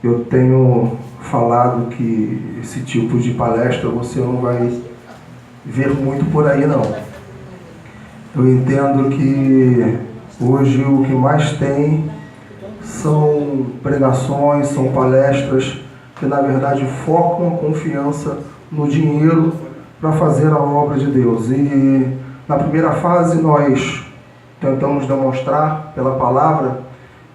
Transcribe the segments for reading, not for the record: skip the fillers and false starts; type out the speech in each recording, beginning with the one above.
Eu tenho falado que esse tipo de palestra você não vai ver muito por aí, não. Eu entendo que hoje o que mais tem são pregações, são palestras que na verdade focam a confiança no dinheiro para fazer a obra de Deus. E na primeira fase nós tentamos demonstrar pela palavra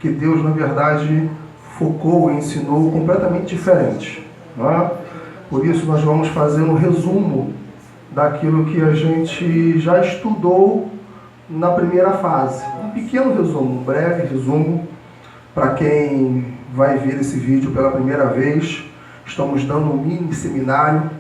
que Deus na verdade focou e ensinou completamente diferente, não é? Por isso nós vamos fazer um resumo daquilo que a gente já estudou na primeira fase. Um pequeno resumo, um breve resumo para quem vai ver esse vídeo pela primeira vez. Estamos dando um mini seminário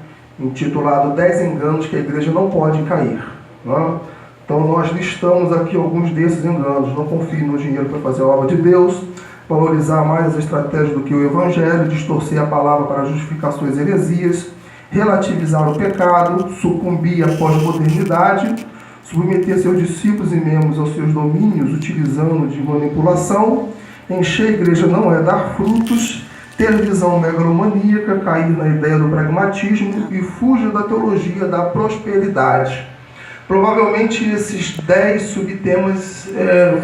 intitulado 10 enganos que a igreja não pode cair, não é? Então nós listamos aqui alguns desses enganos. Não confie no dinheiro para fazer a obra de Deus, valorizar mais as estratégias do que o Evangelho, distorcer a palavra para justificar suas heresias, relativizar o pecado, sucumbir à pós-modernidade, submeter seus discípulos e membros aos seus domínios, utilizando de manipulação, encher a igreja não é dar frutos, ter visão megalomaníaca, cair na ideia do pragmatismo e fuja da teologia da prosperidade. Provavelmente esses 10 subtemas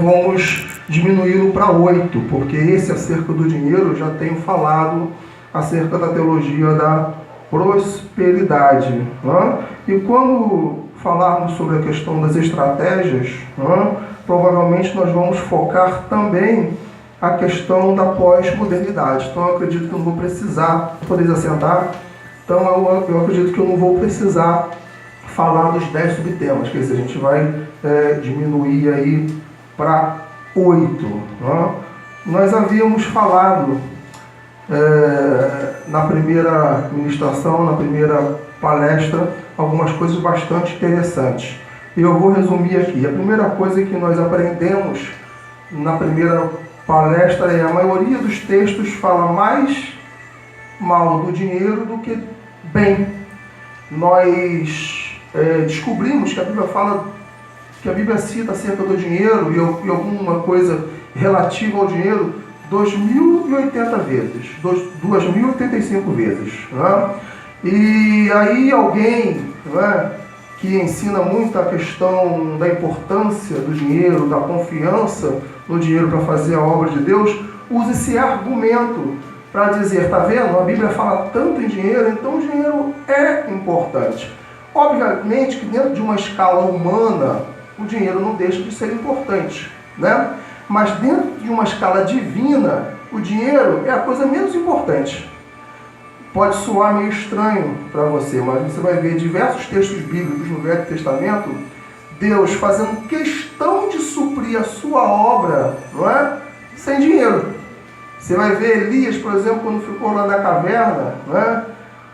vamos diminuí-lo para 8, porque esse acerca do dinheiro eu já tenho falado acerca da teologia da prosperidade, né? E quando falarmos sobre a questão das estratégias, né, provavelmente nós vamos focar também a questão da pós-modernidade. Então eu acredito que eu não vou precisar, poder assentar, então eu acredito que eu não vou precisar falar dos 10 subtemas, que a gente vai diminuir aí para 8. Né? Nós havíamos falado na primeira ministração, na primeira palestra, algumas coisas bastante interessantes. E eu vou resumir aqui. A primeira coisa que nós aprendemos na primeira palestra é a maioria dos textos fala mais mal do dinheiro do que bem. Nós descobrimos que a Bíblia fala, que a Bíblia cita acerca do dinheiro e alguma coisa relativa ao dinheiro 2.080 vezes, 2.085 vezes. Né? E aí alguém, né, que ensina muito a questão da importância do dinheiro, da confiança no dinheiro para fazer a obra de Deus, usa esse argumento para dizer, tá vendo? A Bíblia fala tanto em dinheiro, então o dinheiro é importante. Obviamente que dentro de uma escala humana, o dinheiro não deixa de ser importante, né? Mas dentro de uma escala divina, o dinheiro é a coisa menos importante. Pode soar meio estranho para você, mas você vai ver diversos textos bíblicos no Velho Testamento, Deus fazendo questão de suprir a sua obra, não é? Sem dinheiro. Você vai ver Elias, por exemplo, quando ficou lá na caverna, não é?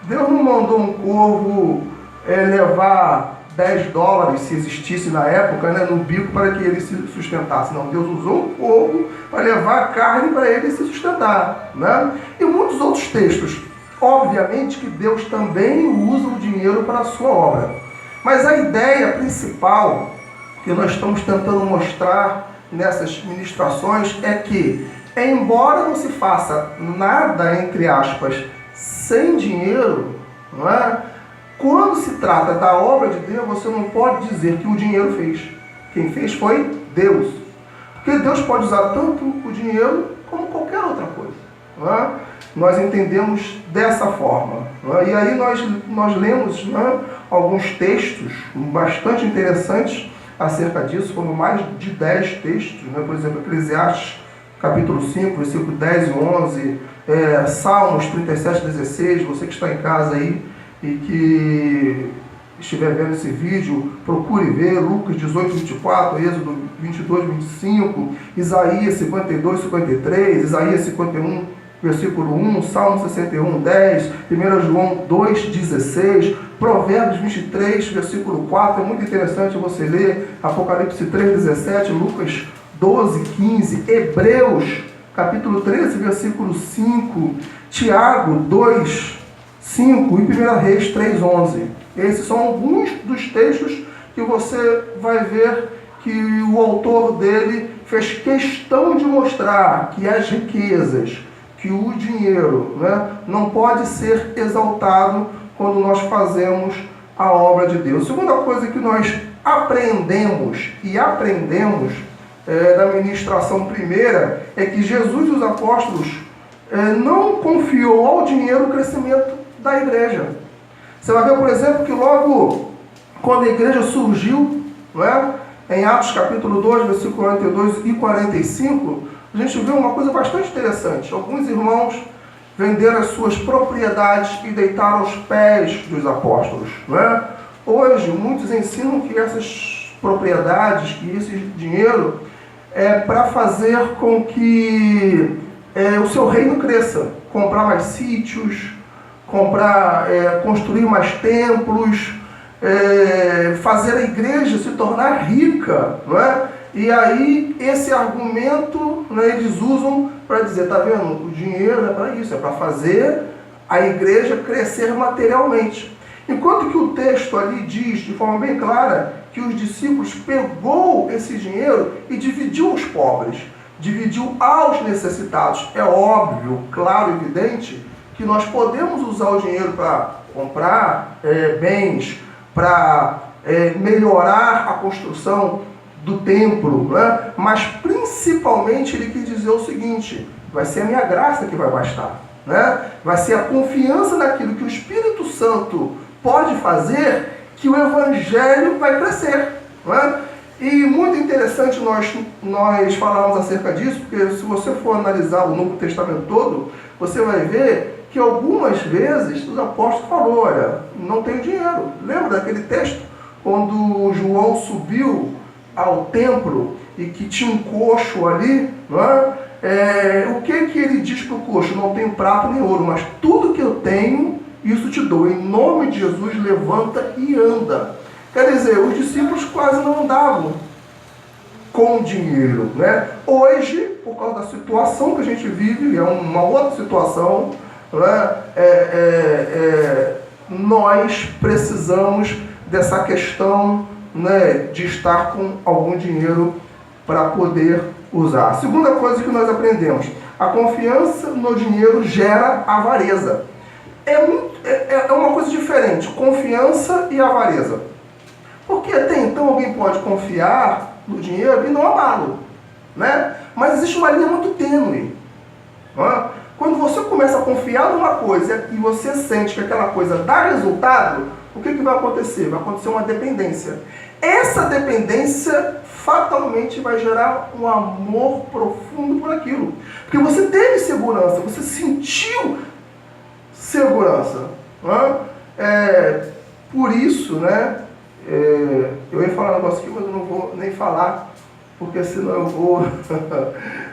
Deus não mandou um corvo levar $10, se existisse na época, né, no bico para que ele se sustentasse. Não, Deus usou um corvo para levar a carne para ele se sustentar. Né? E muitos outros textos. Obviamente que Deus também usa o dinheiro para a sua obra. Mas a ideia principal que nós estamos tentando mostrar nessas ministrações é que, embora não se faça nada, entre aspas, sem dinheiro, não é? Quando se trata da obra de Deus, você não pode dizer que o dinheiro fez. Quem fez foi Deus. Porque Deus pode usar tanto o dinheiro como qualquer outra coisa. Não é? Nós entendemos dessa forma. Não é? E aí nós lemos, não é, alguns textos bastante interessantes acerca disso. Foram mais de 10 textos. Não é? Por exemplo, Eclesiastes capítulo 5, versículo 10 e 11. Salmos 37, 16. Você que está em casa aí e que estiver vendo esse vídeo, procure ver Lucas 18, 24, Êxodo 22, 25, Isaías 52, 53, Isaías 51, versículo 1, Salmo 61, 10, 1 João 2, 16, Provérbios 23, versículo 4, é muito interessante você ler, Apocalipse 3, 17, Lucas 12, 15, Hebreus capítulo 13, versículo 5, Tiago 2, 5 e 1 Reis 3:11. Esses são alguns dos textos que você vai ver que o autor dele fez questão de mostrar que as riquezas que o dinheiro, né, não pode ser exaltado quando nós fazemos a obra de Deus. A segunda coisa que nós aprendemos da ministração primeira é que Jesus e os apóstolos não confiou ao dinheiro o crescimento da igreja. Você vai ver, por exemplo, que logo quando a igreja surgiu, não é? Em Atos capítulo 2, versículo 42 e 45, a gente vê uma coisa bastante interessante. Alguns irmãos venderam as suas propriedades e deitaram aos pés dos apóstolos. Não é? Hoje, muitos ensinam que essas propriedades, que esse dinheiro é para fazer com que o seu reino cresça. Comprar mais sítios, construir mais templos, fazer a igreja se tornar rica, não é? E aí esse argumento, né, eles usam para dizer, tá vendo? O dinheiro é para isso, é para fazer a igreja crescer materialmente. Enquanto que o texto ali diz de forma bem clara que os discípulos pegou esse dinheiro e dividiu aos pobres, dividiu aos necessitados. É óbvio, claro, evidente, que nós podemos usar o dinheiro para comprar bens, para melhorar a construção do templo, né? Mas principalmente ele quis dizer o seguinte: vai ser a minha graça que vai bastar, né? Vai ser a confiança naquilo que o Espírito Santo pode fazer que o Evangelho vai crescer, não é? E muito interessante nós falarmos acerca disso, porque se você for analisar o Novo Testamento todo, você vai ver que algumas vezes os apóstolos falaram, olha, não tenho dinheiro. Lembra daquele texto? Quando João subiu ao templo e que tinha um coxo ali, não é? O que ele diz para o coxo? Não tenho prata nem ouro, mas tudo que eu tenho, isso te dou. Em nome de Jesus, levanta e anda. Quer dizer, os discípulos quase não andavam com dinheiro, né? Hoje, por causa da situação que a gente vive, é uma outra situação, né? Nós precisamos dessa questão, né, de estar com algum dinheiro para poder usar. A segunda coisa que nós aprendemos, a confiança no dinheiro gera avareza. É uma coisa diferente, confiança e avareza. Porque até então alguém pode confiar no dinheiro e não amá-lo, né? Mas existe uma linha muito tênue. Não é? Quando você começa a confiar numa coisa e você sente que aquela coisa dá resultado, o que vai acontecer? Vai acontecer uma dependência. Essa dependência fatalmente vai gerar um amor profundo por aquilo. Porque você teve segurança, você sentiu segurança. Não é? Por isso, né? Eu ia falar um negócio aqui, mas eu não vou nem falar, porque senão eu vou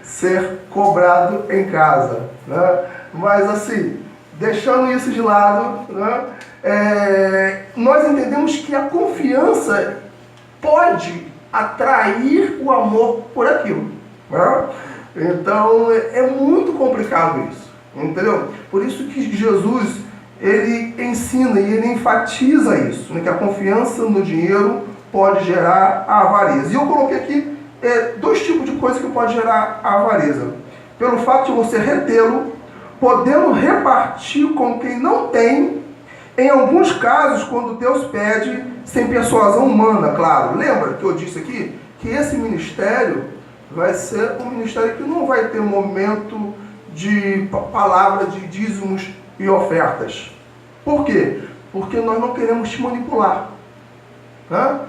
ser cobrado em casa, né? Mas assim, deixando isso de lado, né? Nós entendemos que a confiança pode atrair o amor por aquilo, né? Então é muito complicado isso, entendeu? Por isso que Jesus, ele ensina e ele enfatiza isso, né? Que a confiança no dinheiro pode gerar a avareza. E eu coloquei aqui dois tipos de coisas que pode gerar a avareza. Pelo fato de você retê-lo, podendo repartir com quem não tem, em alguns casos, quando Deus pede, sem persuasão humana, claro. Lembra que eu disse aqui que esse ministério vai ser um ministério que não vai ter momento de palavra de dízimos e ofertas. Por quê? Porque nós não queremos te manipular, né?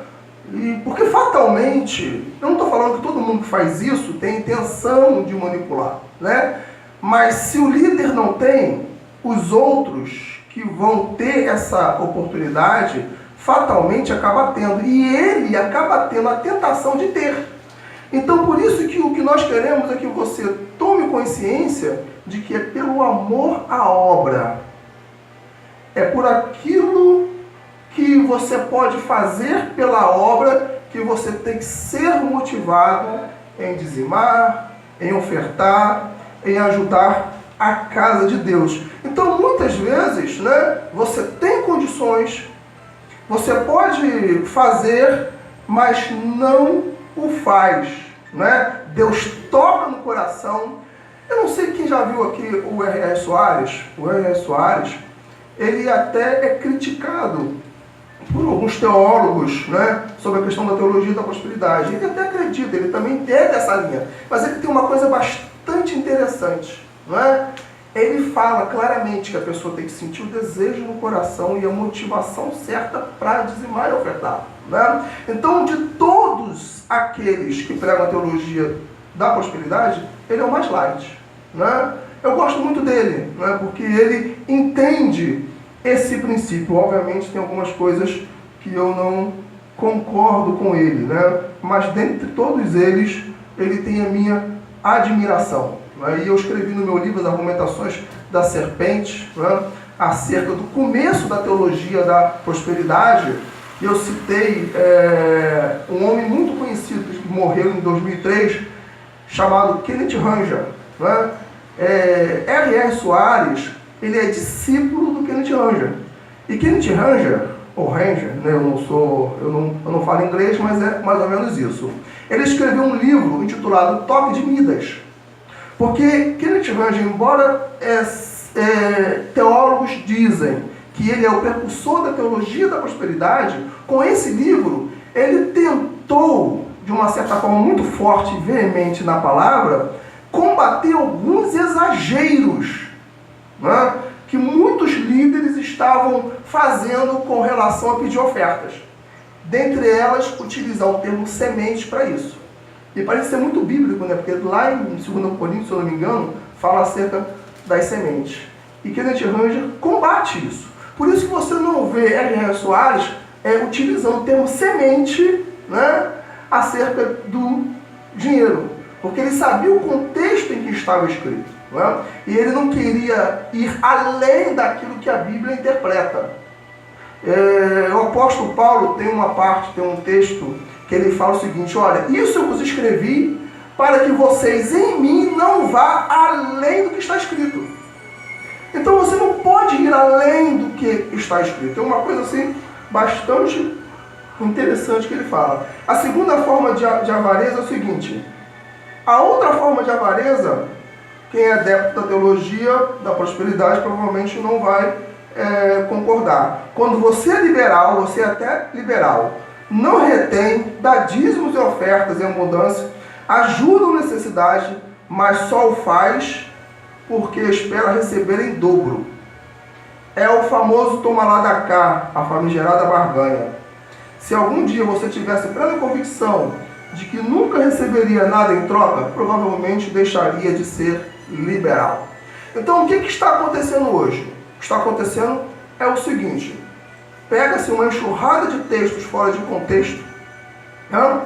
E porque fatalmente, eu não estou falando que todo mundo que faz isso tem intenção de manipular, né? Mas se o líder não tem, os outros que vão ter essa oportunidade, fatalmente acaba tendo. E ele acaba tendo a tentação de ter. Então, por isso que o que nós queremos é que você tome consciência de que é pelo amor à obra. É por aquilo que você pode fazer pela obra que você tem que ser motivado em dizimar, em ofertar, em ajudar a casa de Deus. Então, muitas vezes, né, você tem condições, você pode fazer, mas não o faz, né? Deus toca no coração. Eu não sei quem quem já viu aqui o R.R. Soares, ele até é criticado por alguns teólogos, né, sobre a questão da teologia da prosperidade. Ele até acredita, ele também é dessa linha. Mas ele tem uma coisa bastante interessante, não é? Ele fala claramente que a pessoa tem que sentir o desejo no coração e a motivação certa para dizimar e ofertar, né? Então, de todos aqueles que pregam a teologia da prosperidade, ele é o mais light, né? Eu gosto muito dele, né, porque ele entende esse princípio. Obviamente tem algumas coisas que eu não concordo com ele, né? Mas dentre todos eles, ele tem a minha admiração, né? E eu escrevi no meu livro As Argumentações da Serpente, né, acerca do começo da teologia da prosperidade. E eu citei um homem muito conhecido que morreu em 2003, chamado Kenneth Ranger, né? R.R. Soares, ele é discípulo do Kenneth Ranger. E Kenneth Ranger, ou Ranger, né, eu não falo inglês, mas é mais ou menos isso. Ele escreveu um livro intitulado Toque de Midas. Porque Kenneth Ranger, embora teólogos dizem que ele é o precursor da teologia da prosperidade, com esse livro ele tentou, de uma certa forma muito forte e veemente na palavra, combater alguns exageros, né, que muitos líderes estavam fazendo com relação a pedir ofertas. Dentre elas, utilizar o termo semente para isso. E parece ser muito bíblico, né? Porque lá em 2 Coríntios, se eu não me engano, fala acerca das sementes. E Kenneth Ranger combate isso. Por isso que você não vê R.R. Soares utilizando o termo semente, né, acerca do dinheiro. Porque ele sabia o contexto em que estava escrito, né? E ele não queria ir além daquilo que a Bíblia interpreta. O apóstolo Paulo tem um texto que ele fala o seguinte: olha, isso eu vos escrevi para que vocês em mim não vá além do que está escrito. Então você não pode ir além do que está escrito. É uma coisa assim bastante interessante que ele fala. A segunda forma de avareza é o seguinte: a outra forma de avareza, quem é adepto da teologia da prosperidade provavelmente não vai concordar. Quando você é liberal, você é até liberal, não retém, dá dízimos e ofertas em abundância, ajuda a necessidade, mas só o faz porque espera receber em dobro. É o famoso toma lá da cá, a famigerada barganha. Se algum dia você tivesse plena convicção de que nunca receberia nada em troca, provavelmente deixaria de ser liberal. Então, o que está acontecendo hoje? O que está acontecendo é o seguinte: pega-se uma enxurrada de textos fora de contexto, né,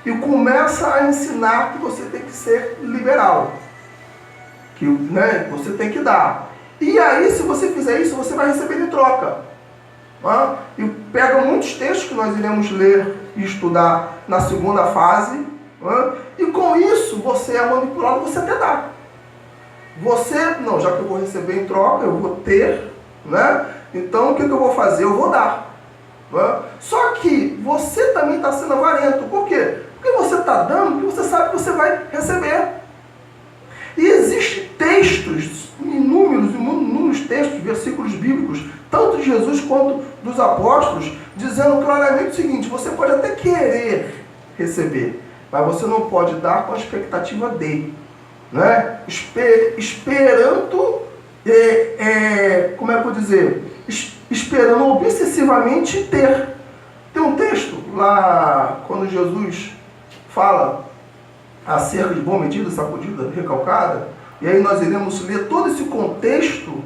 e começa a ensinar que você tem que ser liberal, que, né, você tem que dar. E aí, se você fizer isso, você vai receber em troca. Né? E pega muitos textos que nós iremos ler e estudar na segunda fase, né? E com isso você é manipulado, você até dá. Não, já que eu vou receber em troca, eu vou ter, né? Então o que eu vou fazer? Eu vou dar. Né? Só que você também está sendo avarento. Por quê? Porque você está dando, porque você sabe que você vai receber. E existem textos, inúmeros textos, versículos bíblicos, tanto de Jesus quanto dos apóstolos, dizendo claramente o seguinte: você pode até querer receber, mas você não pode dar com a expectativa de, né? Esperando, como é que eu vou dizer? Esperando obsessivamente ter. Tem um texto lá, quando Jesus fala acerca de boa medida, sacudida, recalcada, e aí nós iremos ler todo esse contexto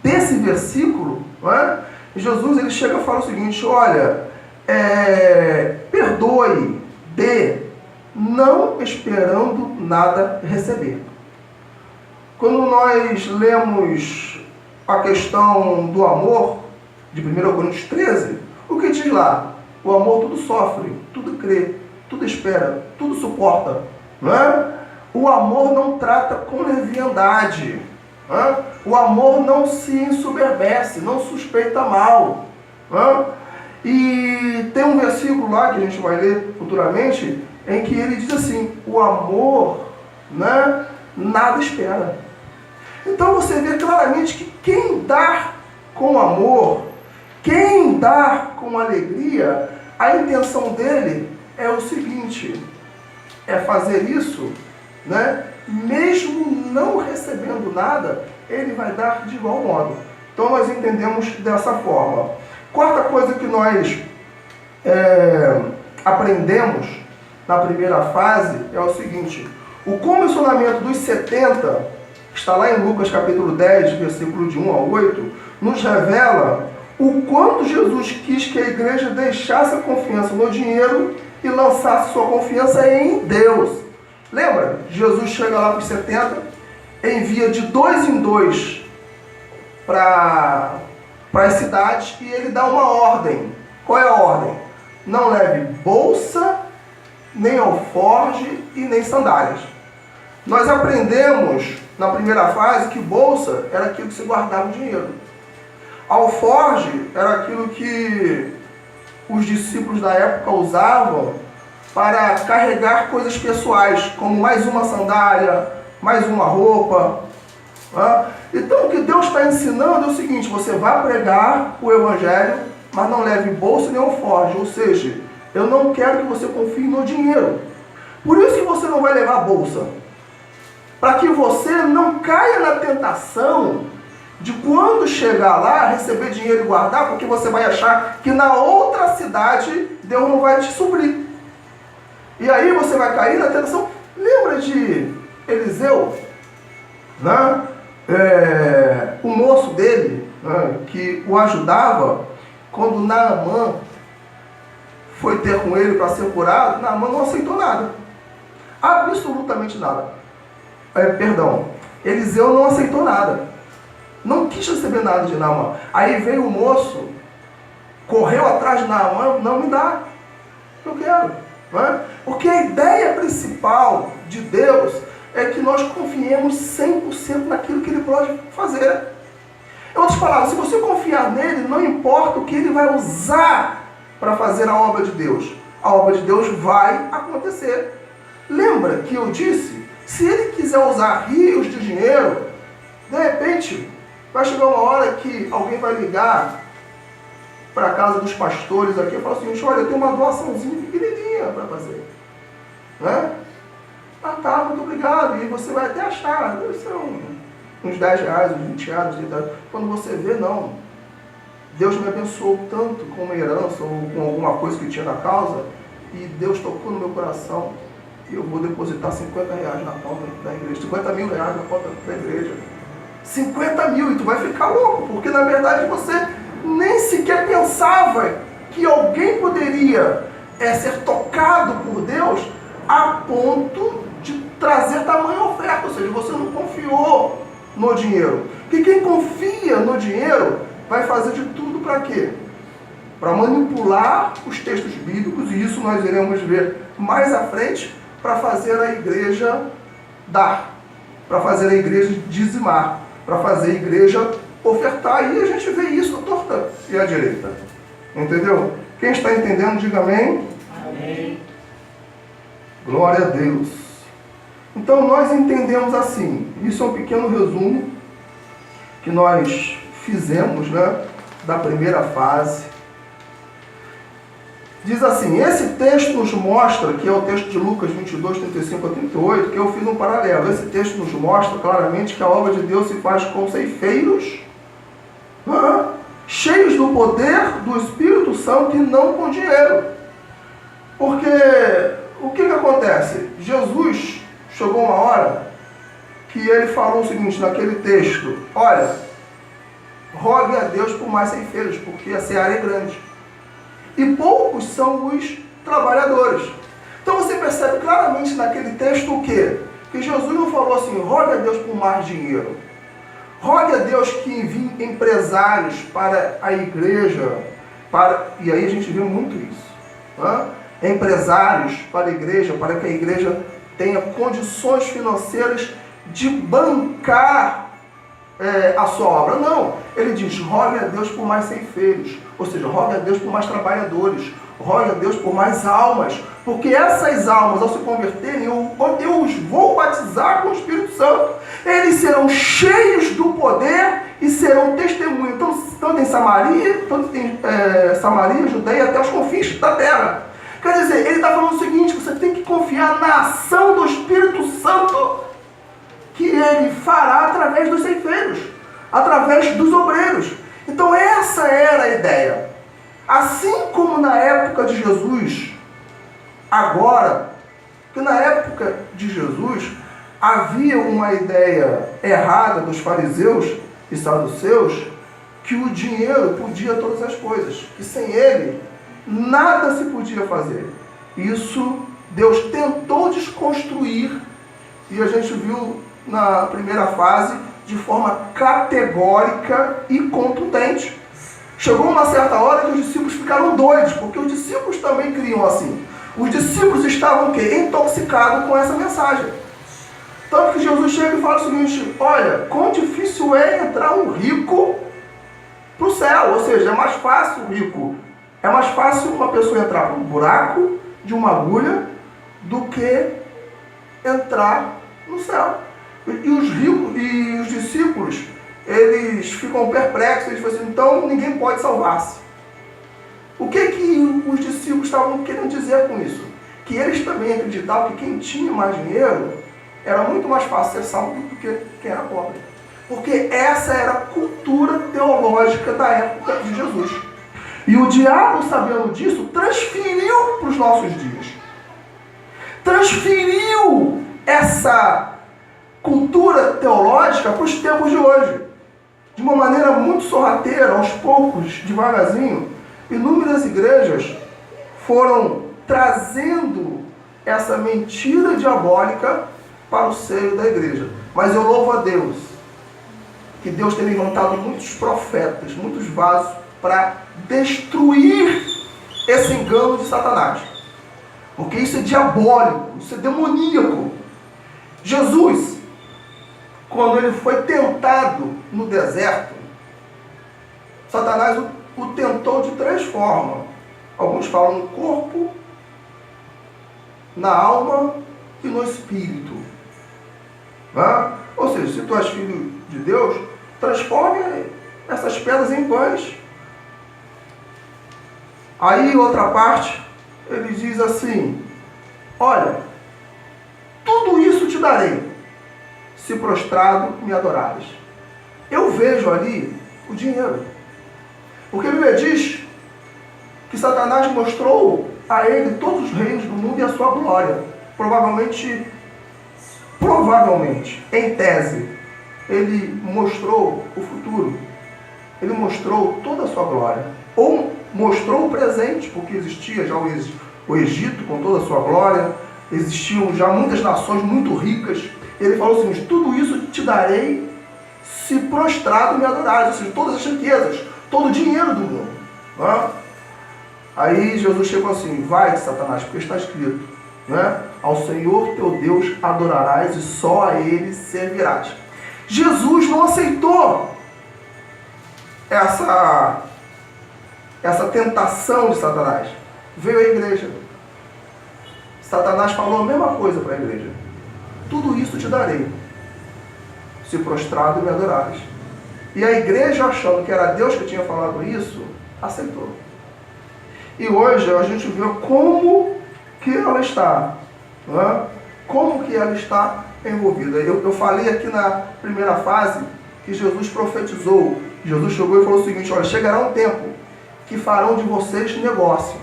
desse versículo, não é? E Jesus, ele chega e fala o seguinte: olha, perdoe, dê, não esperando nada receber. Quando nós lemos a questão do amor, de 1 Coríntios 13, o que diz lá? O amor tudo sofre, tudo crê, tudo espera, tudo suporta, não é? O amor não trata com leviandade, não é? O amor não se ensoberbece, não suspeita mal, não é? E tem um versículo lá que a gente vai ler futuramente, em que ele diz assim: o amor, né, nada espera. Então você vê claramente que quem dá com amor, quem dá com alegria, a intenção dele é o seguinte, é fazer isso, né? Mesmo não recebendo nada, ele vai dar de igual modo. Então nós entendemos dessa forma. Quarta coisa que nós aprendemos na primeira fase é o seguinte: o comissionamento dos 70, está lá em Lucas capítulo 10, versículo de 1 a 8, nos revela o quanto Jesus quis que a igreja deixasse a confiança no dinheiro e lançasse sua confiança em Deus. Lembra? Jesus chega lá para os 70, envia de 2 em 2 para as cidades e ele dá uma ordem. Qual é a ordem? Não leve bolsa, nem alforge e nem sandálias. Nós aprendemos na primeira fase que bolsa era aquilo que se guardava o dinheiro. Alforge era aquilo que os discípulos da época usavam para carregar coisas pessoais, como mais uma sandália, mais uma roupa. Então o que Deus está ensinando é o seguinte: você vai pregar o Evangelho, mas não leve bolsa nem alforge. Ou seja, eu não quero que você confie no dinheiro. Por isso que você não vai levar bolsa. Para que você não caia na tentação de quando chegar lá, receber dinheiro e guardar, porque você vai achar que na outra cidade Deus não vai te suprir. E aí você vai cair na tentação. Lembra de Eliseu? Né? O moço dele, né, que o ajudava, quando Naamã foi ter com ele para ser curado, Naamã não aceitou nada. Absolutamente nada. Eliseu não aceitou nada. Não quis receber nada de Naamã. Aí veio o moço, correu atrás de Naamã, não me dá. Eu quero. Né? Porque a ideia principal de Deus é que nós confiemos 100% naquilo que Ele pode fazer. Em outras palavras, se você confiar nele, não importa o que Ele vai usar para fazer a obra de Deus. A obra de Deus vai acontecer. Lembra que eu disse, se Ele quiser usar rios de dinheiro, de repente vai chegar uma hora que alguém vai ligar para a casa dos pastores aqui e falar assim: olha, eu tenho uma doaçãozinha pequenininha para fazer. Né? Ah, tá, muito obrigado. E você vai até achar, deve ser uns 10 reais, uns 20 reais. Quando você vê, não. Deus me abençoou tanto com uma herança ou com alguma coisa que tinha na causa, e Deus tocou no meu coração, e eu vou depositar 50 reais na conta da igreja, 50 mil reais na conta da igreja. 50 mil, e tu vai ficar louco, porque na verdade você nem sequer pensava que alguém poderia ser tocado por Deus a ponto de trazer tamanha oferta. Ou seja, você não confiou no dinheiro. Porque quem confia no dinheiro vai fazer de tudo para quê? Para manipular os textos bíblicos, e isso nós iremos ver mais à frente, para fazer a igreja dar, para fazer a igreja dizimar, para fazer a igreja ofertar. E a gente vê isso à torta e à direita. Entendeu? Quem está entendendo, diga amém. Amém. Glória a Deus. Então nós entendemos assim. Isso é um pequeno resumo que nós fizemos, né, da primeira fase. Diz assim: esse texto nos mostra, que é o texto de Lucas 22, 35 a 38, que eu fiz um paralelo. Esse texto nos mostra claramente que a obra de Deus se faz com ceifeiros, cheios do poder do Espírito Santo e não com dinheiro. Porque o que acontece? Jesus chegou uma hora que ele falou o seguinte naquele texto: olha, rogue a Deus por mais ceifeiros, porque a seara é grande. E poucos são os trabalhadores. Então você percebe claramente naquele texto o quê? Que Jesus não falou assim: rogue a Deus por mais dinheiro. Rogue a Deus que envie empresários para a igreja. E aí a gente vê muito isso. Empresários para a igreja, para que a igreja tenha condições financeiras de bancar a sua obra. Não, ele diz, rogue a Deus por mais ceifeiros, ou seja, rogue a Deus por mais trabalhadores, rogue a Deus por mais almas, porque essas almas, ao se converterem, eu os vou batizar com o Espírito Santo. Eles serão cheios do poder e serão testemunhas, tanto em Samaria, Samaria, Judeia, até os confins da terra. Quer dizer, ele está falando o seguinte, você tem que confiar na ação do Espírito Santo, que ele fará através dos ceifeiros, através dos obreiros. Então essa era a ideia. Assim como na época de Jesus, agora, que na época de Jesus havia uma ideia errada dos fariseus e saduceus, que o dinheiro podia todas as coisas, que sem ele nada se podia fazer. Isso Deus tentou desconstruir, e a gente viu na primeira fase de forma categórica e contundente. Chegou uma certa hora que os discípulos ficaram doidos, porque os discípulos também criam assim. Os discípulos estavam o quê? Intoxicados com essa mensagem. Tanto que Jesus chega e fala o seguinte, olha, quão difícil é entrar um rico para o céu, ou seja, é mais fácil o rico, é mais fácil uma pessoa entrar para um buraco de uma agulha do que entrar no céu. E os ricos e os discípulos, eles ficam perplexos, eles falam assim, então ninguém pode salvar-se. O que os discípulos estavam querendo dizer com isso? Que eles também acreditavam que quem tinha mais dinheiro era muito mais fácil ser salvo do que quem era pobre. Porque essa era a cultura teológica da época de Jesus. E o diabo, sabendo disso, transferiu para os nossos dias. Transferiu essa cultura teológica para os tempos de hoje. De uma maneira muito sorrateira, aos poucos, devagarzinho, inúmeras igrejas foram trazendo essa mentira diabólica para o seio da igreja. Mas eu louvo a Deus, que Deus tem levantado muitos profetas, muitos vasos, para destruir esse engano de Satanás. Porque isso é diabólico, isso é demoníaco. Jesus, quando ele foi tentado no deserto, Satanás o tentou de três formas. Alguns falam no corpo, na alma e no espírito. Ou seja, se tu és filho de Deus, transforme essas pedras em pães. Aí, outra parte, ele diz assim, olha, tudo isso te darei, se prostrado me adorares. Eu vejo ali o dinheiro. Porque a Bíblia diz que Satanás mostrou a ele todos os reinos do mundo e a sua glória. Provavelmente, em tese, ele mostrou o futuro. Ele mostrou toda a sua glória. Ou mostrou o presente, porque existia já o Egito com toda a sua glória. Existiam já muitas nações muito ricas. Ele falou o seguinte, tudo isso te darei se prostrado me adorares. Ou seja, todas as riquezas, todo o dinheiro do mundo. Aí Jesus chegou assim, vai, Satanás, porque está escrito, ao Senhor teu Deus adorarás e só a Ele servirás. Jesus não aceitou essa tentação de Satanás. Veio a igreja. Satanás falou a mesma coisa para a igreja. Tudo isso te darei, se prostrado me adorares. E a igreja, achando que era Deus que tinha falado isso, aceitou. E hoje a gente vê como que ela está, como que ela está envolvida. Eu falei aqui na primeira fase que Jesus profetizou. Jesus chegou e falou o seguinte, olha, chegará um tempo que farão de vocês negócio.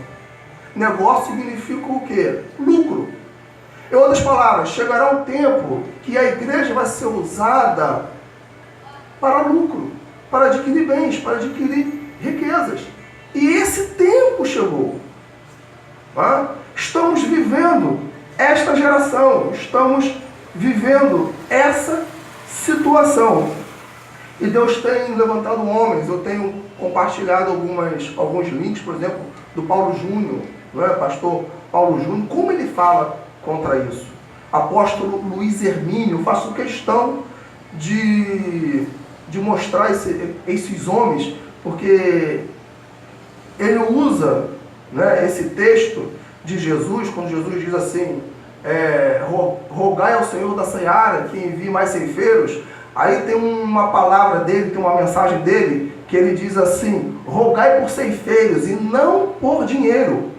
Negócio significa o quê? Lucro. Em outras palavras, chegará um tempo que a igreja vai ser usada para lucro, para adquirir bens, para adquirir riquezas. E esse tempo chegou. Estamos vivendo esta geração, estamos vivendo essa situação. E Deus tem levantado homens. Eu tenho compartilhado alguns links, por exemplo, do Paulo Júnior, pastor Paulo Júnior, como ele fala contra isso. Apóstolo Luiz Hermínio, faço questão de de mostrar esses homens, porque ele usa, né, esse texto de Jesus, quando Jesus diz assim, rogai ao Senhor da seara que envie mais ceifeiros. Aí tem uma palavra dele, tem uma mensagem dele, que ele diz assim, rogai por ceifeiros e não por dinheiro.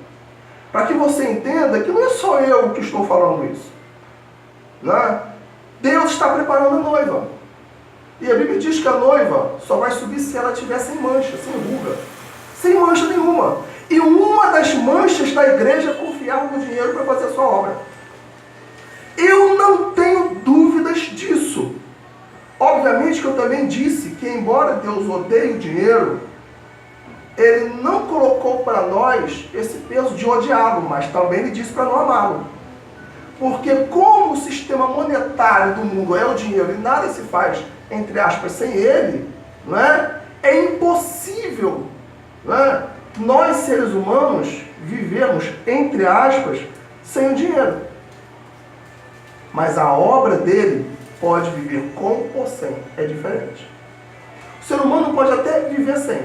Para que você entenda que não é só eu que estou falando isso, né? Deus está preparando a noiva. E a Bíblia diz que a noiva só vai subir se ela estiver sem mancha, sem ruga, sem mancha nenhuma. E uma das manchas da igreja é confiar no dinheiro para fazer a sua obra. Eu não tenho dúvidas disso. Obviamente que eu também disse que, embora Deus odeie o dinheiro, Ele não colocou para nós esse peso de odiá-lo, mas também Ele disse para não amá-lo. Porque como o sistema monetário do mundo é o dinheiro e nada se faz, entre aspas, sem ele, não é? É impossível, não é, nós seres humanos vivermos, entre aspas, sem o dinheiro. Mas a obra dele pode viver com ou sem, é diferente. O ser humano pode até viver sem.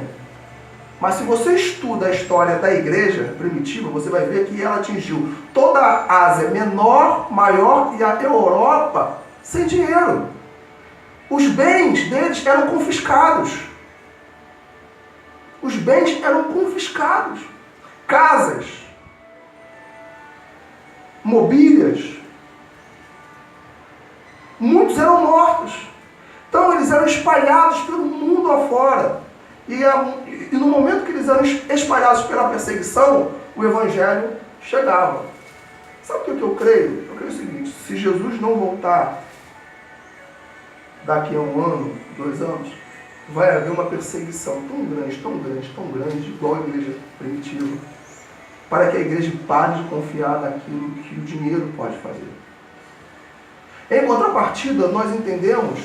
Mas se você estuda a história da igreja primitiva, você vai ver que ela atingiu toda a Ásia Menor, Maior e a Europa sem dinheiro. Os bens deles eram confiscados. Os bens eram confiscados. Casas, mobílias. Muitos eram mortos. Então eles eram espalhados pelo mundo afora. E no momento que eles eram espalhados pela perseguição, o Evangelho chegava. Sabe o que eu creio? Eu creio o seguinte, se Jesus não voltar daqui a 1 ano, 2 anos, vai haver uma perseguição tão grande, tão grande, tão grande, igual a igreja primitiva, para que a igreja pare de confiar naquilo que o dinheiro pode fazer. Em contrapartida, nós entendemos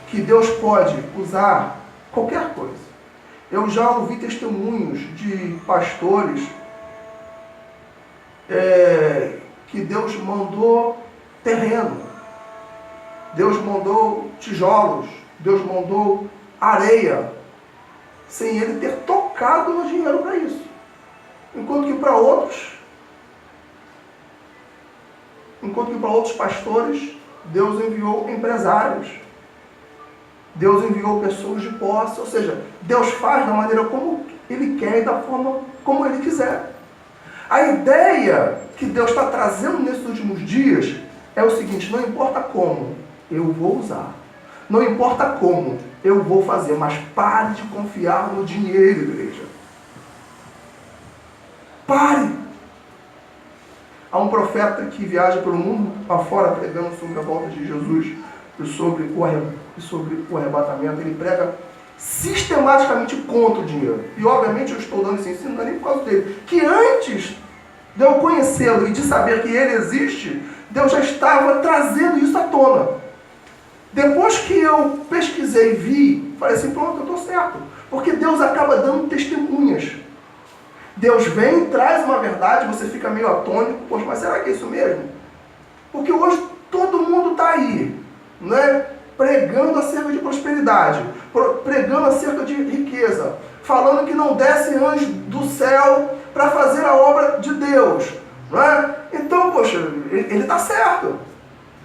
que Deus pode usar qualquer coisa. Eu já ouvi testemunhos de pastores que Deus mandou terreno, Deus mandou tijolos, Deus mandou areia, sem ele ter tocado no dinheiro para isso. Enquanto que para outros pastores, Deus enviou empresários, Deus enviou pessoas de posse, ou seja, Deus faz da maneira como Ele quer e da forma como Ele quiser. A ideia que Deus está trazendo nesses últimos dias é o seguinte, não importa como, eu vou usar. Não importa como, eu vou fazer, mas pare de confiar no dinheiro, igreja. Pare! Há um profeta que viaja pelo mundo afora pregando sobre a volta de Jesus e sobre o arrebatamento. Ele prega sistematicamente contra o dinheiro. E obviamente eu estou dando esse ensino, não é nem por causa dele. Que antes de eu conhecê-lo e de saber que ele existe, Deus já estava trazendo isso à tona. Depois que eu pesquisei e vi, falei assim, pronto, eu estou certo. Porque Deus acaba dando testemunhas. Deus vem, traz uma verdade, você fica meio atônito, poxa, mas será que é isso mesmo? Porque hoje todo mundo está aí, né? Pregando acerca de prosperidade, pregando acerca de riqueza, falando que não desce anjo do céu para fazer a obra de Deus, não é? Então, poxa, ele está certo.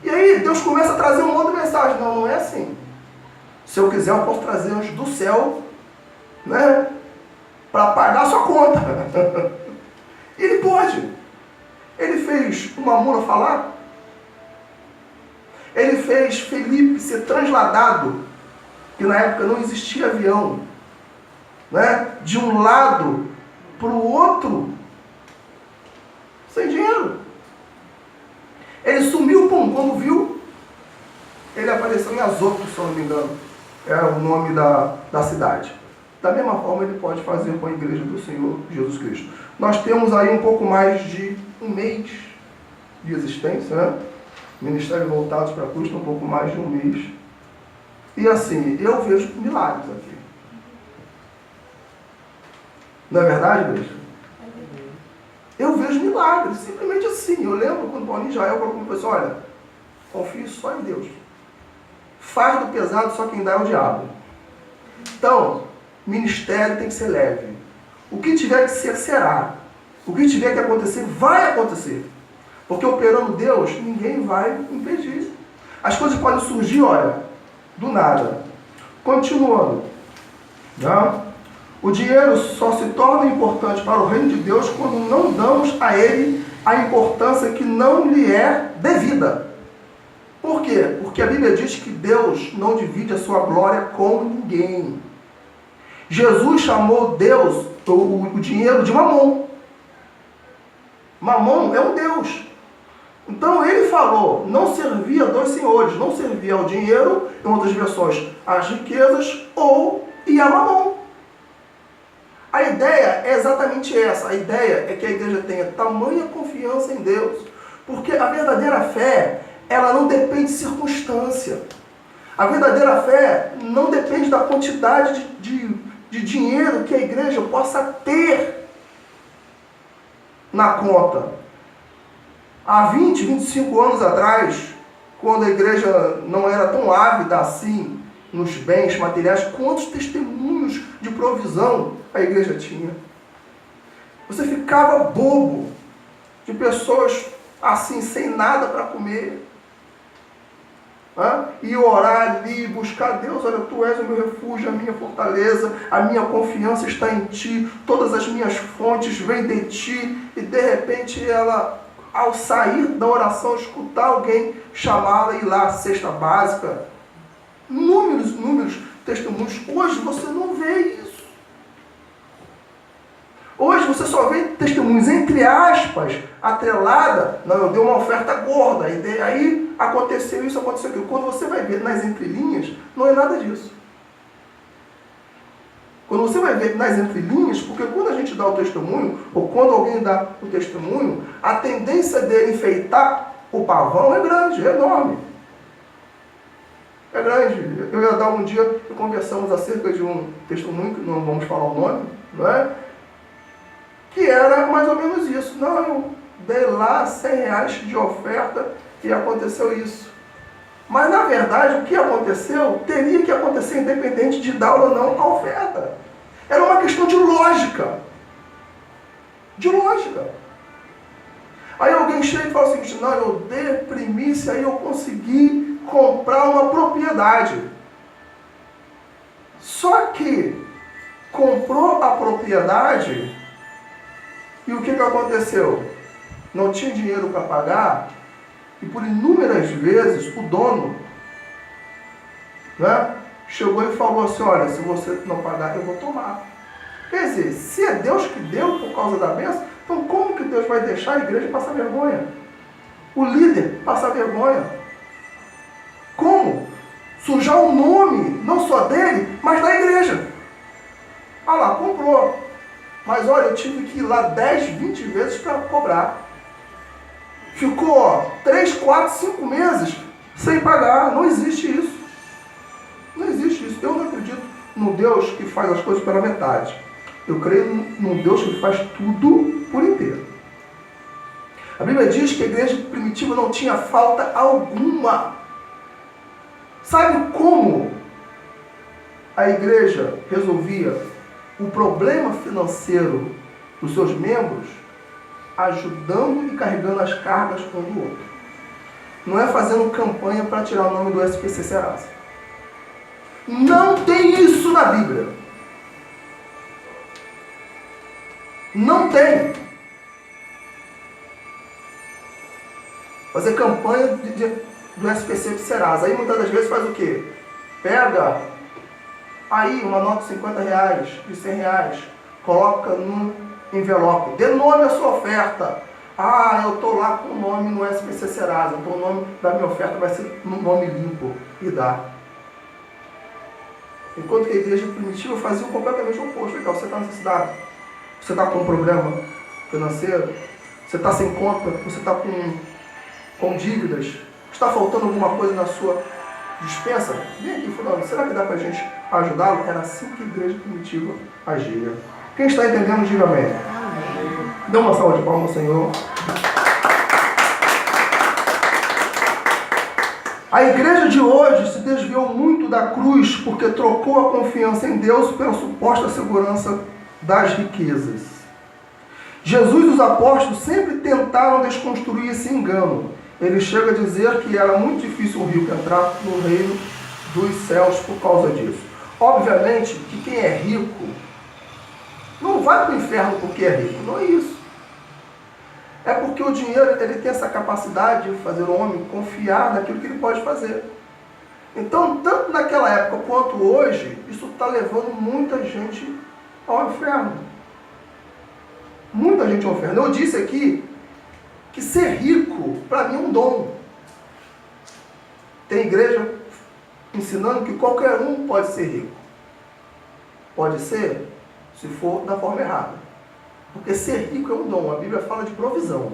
E aí Deus começa a trazer um monte de mensagem. Não, não é assim. Se eu quiser, eu posso trazer anjo do céu, né? Para pagar a sua conta. Ele pode. Ele fez uma mula falar. Ele fez Felipe ser transladado, que na época não existia avião, né? De um lado para o outro, sem dinheiro. Ele sumiu, pum, quando viu, ele apareceu em Azoto, se eu não me engano. Era o nome da cidade. Da mesma forma, ele pode fazer com a igreja do Senhor Jesus Cristo. Nós temos aí um pouco mais de 1 mês de existência, né? Ministério Voltados para Cristo, um pouco mais de 1 mês. E assim, eu vejo milagres aqui. Não é verdade, igreja? Eu vejo milagres, simplesmente assim. Eu lembro quando Paulinho Israel falou comigo, olha, confie só em Deus. Fardo pesado só quem dá é o diabo. Então, ministério tem que ser leve. O que tiver que ser, será. O que tiver que acontecer, vai acontecer. Porque operando Deus, ninguém vai impedir. As coisas podem surgir, olha, do nada. Continuando. Não? O dinheiro só se torna importante para o reino de Deus quando não damos a ele a importância que não lhe é devida. Por quê? Porque a Bíblia diz que Deus não divide a sua glória com ninguém. Jesus chamou Deus, o dinheiro, de Mamon. Mamon é um Deus. Então ele falou, não servia a dois senhores, não servia ao dinheiro, em outras versões, às riquezas, ou e a Mamon. A ideia é exatamente essa. A ideia é que a igreja tenha tamanha confiança em Deus. Porque a verdadeira fé, ela não depende de circunstância. A verdadeira fé não depende da quantidade de dinheiro que a igreja possa ter na conta. Há 20, 25 anos atrás, quando a igreja não era tão ávida assim nos bens materiais, quantos testemunhos de provisão a igreja tinha? Você ficava bobo de pessoas assim, sem nada para comer. E orar ali, buscar Deus, olha, tu és o meu refúgio, a minha fortaleza, a minha confiança está em ti, todas as minhas fontes vêm de ti, e de repente ela, ao sair da oração, escutar alguém chamá-la e ir lá, cesta básica, inúmeros testemunhos. Hoje você não vê isso. Hoje você só vê testemunhos, entre aspas, atrelada, não, eu dei uma oferta gorda, aí aconteceu isso, aconteceu aquilo. Quando você vai ver nas entrelinhas, não é nada disso. Quando você vai ver nas entrelinhas, porque quando a gente dá o testemunho, ou quando alguém dá o testemunho, a tendência dele enfeitar o pavão é grande, é enorme. É grande. Eu ia dar um dia, conversamos acerca de um testemunho, que não vamos falar o nome, não é? Que era mais ou menos isso. Não, eu dei lá R$100 de oferta e aconteceu isso. Mas, na verdade, o que aconteceu teria que acontecer independente de dar ou não a oferta. Era uma questão de lógica. De lógica. Aí alguém chega e fala o seguinte, não, eu dei primícia e eu consegui comprar uma propriedade. Só que comprou a propriedade e o que aconteceu? Não tinha dinheiro para pagar e por inúmeras vezes o dono, né, chegou e falou assim, olha, se você não pagar, eu vou tomar. Quer dizer, se é Deus que deu por causa da bênção, então como que Deus vai deixar a igreja passar vergonha? O líder passar vergonha? Como? Sujar o nome, não só dele, mas da igreja. Ah lá, comprou. Mas olha, eu tive que ir lá 10, 20 vezes para cobrar. Ficou 3, 4, 5 meses sem pagar. Não existe isso. Não existe isso. Eu não acredito no Deus que faz as coisas pela metade. Eu creio num Deus que faz tudo por inteiro. A Bíblia diz que a igreja primitiva não tinha falta alguma. Sabe como a igreja resolvia o problema financeiro dos seus membros? Ajudando e carregando as cargas um do outro. Não é fazendo campanha para tirar o nome do SPC Serasa. Não tem isso na Bíblia. Não tem. Fazer campanha do SPC Serasa. Aí muitas das vezes faz o quê? Pega aí uma nota de R$50, de R$100, coloca num envelope, dê nome à sua oferta. Ah, eu estou lá com o nome no SPC Serasa, então o nome da minha oferta vai ser um nome limpo, e dá. Enquanto que a igreja primitiva fazia completamente o oposto. Então, você está necessitado, você está com um problema financeiro, você está sem conta, você está com dívidas, está faltando alguma coisa na sua dispensa, vem aqui fulano, será que dá para a gente ajudá-lo? Era assim que a igreja primitiva agia. Quem está entendendo, diga amém. Amém. Dê uma salva de palmas ao Senhor. A igreja de hoje se desviou muito da cruz porque trocou a confiança em Deus pela suposta segurança das riquezas. Jesus e os apóstolos sempre tentaram desconstruir esse engano. Ele chega a dizer que era muito difícil um rico entrar no reino dos céus por causa disso. Obviamente que quem é rico não vai para o inferno porque é rico, não é isso. É porque o dinheiro ele tem essa capacidade de fazer o homem confiar naquilo que ele pode fazer. Então, tanto naquela época quanto hoje, isso está levando muita gente ao inferno. Muita gente ao inferno. Eu disse aqui que ser rico, para mim, é um dom. Tem igreja ensinando que qualquer um pode ser rico. Pode ser, se for da forma errada. Porque ser rico é um dom. A Bíblia fala de provisão.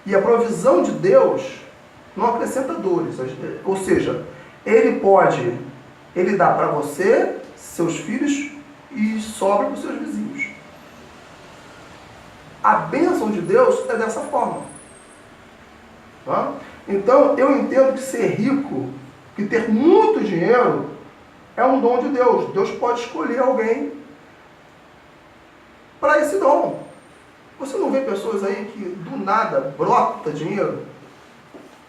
E a provisão de Deus não acrescenta dores. Ou seja, Ele dá para você, seus filhos, e sobra para os seus vizinhos. A bênção de Deus é dessa forma. Tá? Então, eu entendo que ser rico, que ter muito dinheiro, é um dom de Deus. Deus pode escolher alguém para esse dom. Você não vê pessoas aí que do nada brota dinheiro?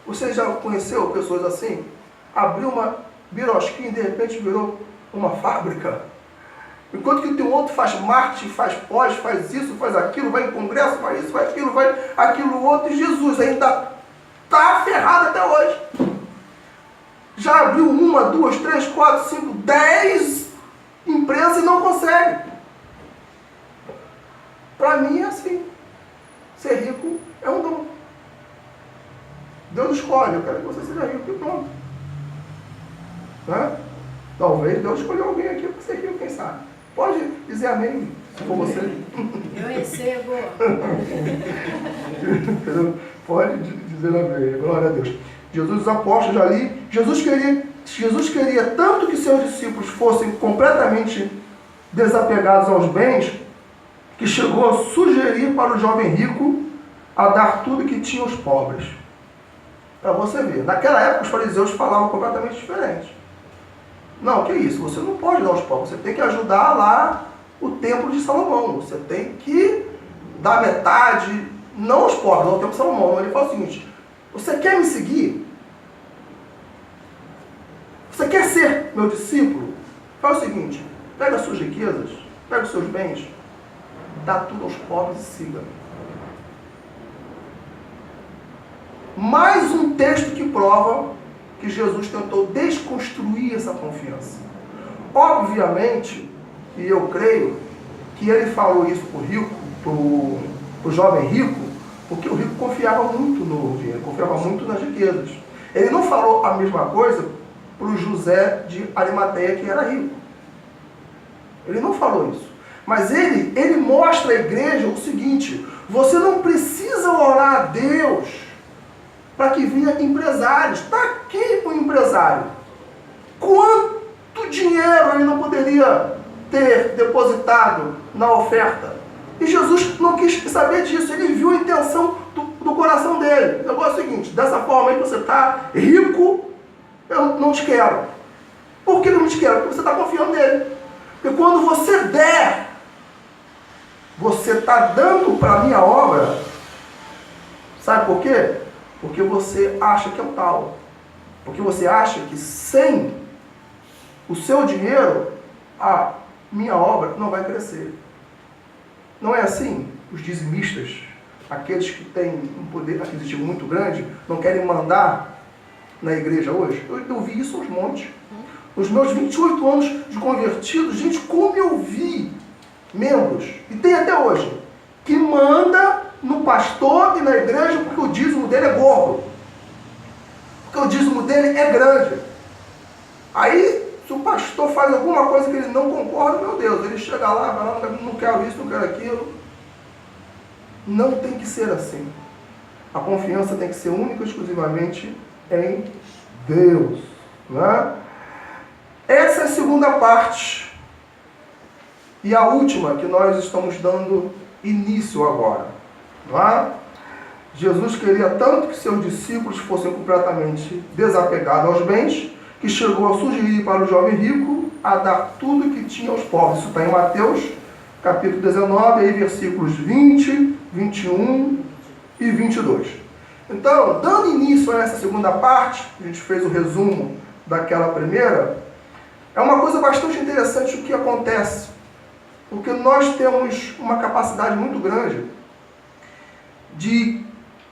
Você já conheceu pessoas assim? Abriu uma birosquinha e de repente virou uma fábrica. Enquanto que tem um outro faz marketing, faz pós, faz isso, faz aquilo, vai em congresso, faz isso, faz aquilo, vai aquilo outro, e Jesus ainda está ferrado até hoje. Já abriu 1, 2, 3, 4, 5, 10 empresas e não consegue. Para mim é assim. Ser rico é um dom. Deus escolhe, eu quero que você seja rico e pronto. Né? Talvez Deus escolheu alguém aqui para ser rico, quem sabe. Pode dizer amém, se for você. Eu recebo. Pode dizer amém, glória a Deus. Jesus, os apóstolos já ali, Jesus queria tanto que seus discípulos fossem completamente desapegados aos bens, que chegou a sugerir para o jovem rico a dar tudo que tinha aos pobres. Para você ver, naquela época os fariseus falavam completamente diferente. Não, que isso, você não pode dar aos pobres, você tem que ajudar lá o templo de Salomão, você tem que dar metade, não aos pobres, ao templo de Salomão. Ele fala o seguinte: você quer me seguir? Você quer ser meu discípulo? Faz o seguinte, pega as suas riquezas, pega os seus bens, dá tudo aos pobres e siga-me. Mais um texto que prova que Jesus tentou desconstruir essa confiança. Obviamente, e eu creio, que ele falou isso para o rico, para o jovem rico, porque o rico confiava muito no dinheiro, confiava muito nas riquezas. Ele não falou a mesma coisa para o José de Arimateia, que era rico. Ele não falou isso. Mas ele mostra à igreja o seguinte: você não precisa orar a Deus para que venha empresários. Está aqui o empresário. Quanto dinheiro ele não poderia ter depositado na oferta? E Jesus não quis saber disso. Ele viu a intenção do coração dele. O negócio é o seguinte: dessa forma aí que você está rico, eu não te quero. Por que eu não te quero? Porque você está confiando nele. Porque quando você der, você está dando para a minha obra. Sabe por quê? Porque você acha que é o tal. Porque você acha que sem o seu dinheiro, a minha obra não vai crescer. Não é assim? Os dizimistas, aqueles que têm um poder aquisitivo muito grande, não querem mandar na igreja hoje? Eu vi isso aos montes. Nos meus 28 anos de convertido, gente, como eu vi membros, e tem até hoje, que manda no pastor e na igreja porque o dízimo dele é gordo. Porque o dízimo dele é grande. Aí, se o pastor faz alguma coisa que ele não concorda, meu Deus, ele chega lá, fala, não quero isso, não quero aquilo. Não tem que ser assim. A confiança tem que ser única e exclusivamente em Deus. Né? Essa é a segunda parte. E a última que nós estamos dando início agora. Não é? Jesus queria tanto que seus discípulos fossem completamente desapegados aos bens, que chegou a sugerir para o jovem rico a dar tudo que tinha aos pobres. Isso está em Mateus, capítulo 19, aí versículos 20, 21 e 22. Então, dando início a essa segunda parte, a gente fez o resumo daquela primeira, é uma coisa bastante interessante o que acontece, porque nós temos uma capacidade muito grande de